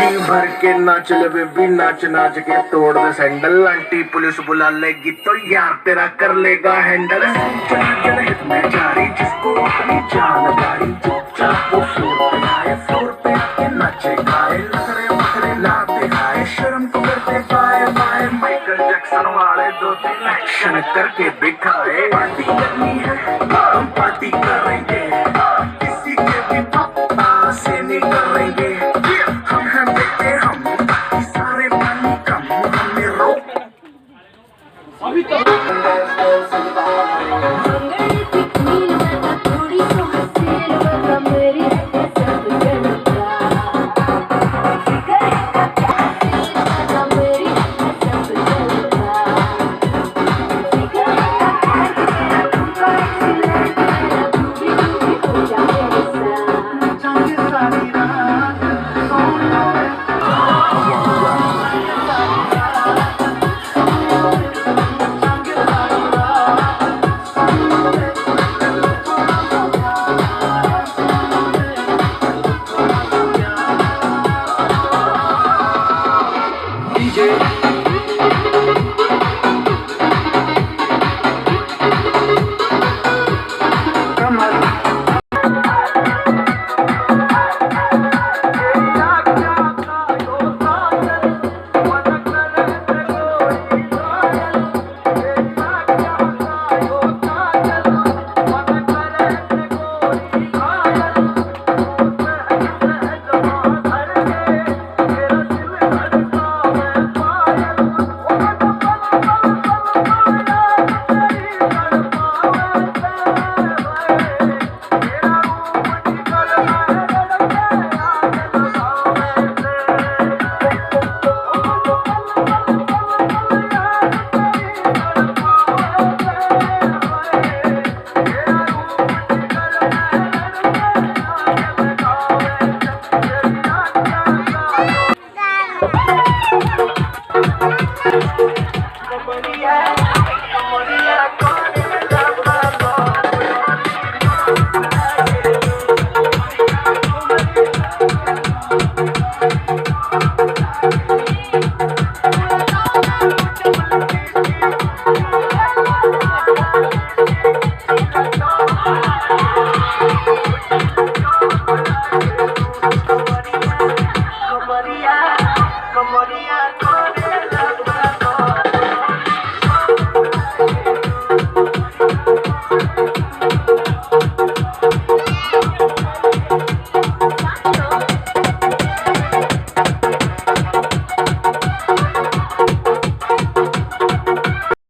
भर के नाच ले बेबी, नाच नाच के तोड़ दे सैंडल। आंटी पुलिस बुला लेगी तो यार तेरा कर लेगा हैंडल। चल हित में जारी जिसको अपनी जान गाड़ी, चुपचाप वो फ्लोर पे आए, फ्लोर पे आके नाचे गाए, नखरे मखरे लाते आए, शर्म को करते बाय बाय। माइकल जैक्सन वाले दो तीन एक्शन करके दिखाए। पार्टी करनी है हम पार्टी करेंगे, किसी के भी पापा से नहीं करेंगे। हम हैं बेटे हम, बाकी सारे पानी कम, हमें रोक अभी तो Kamaria,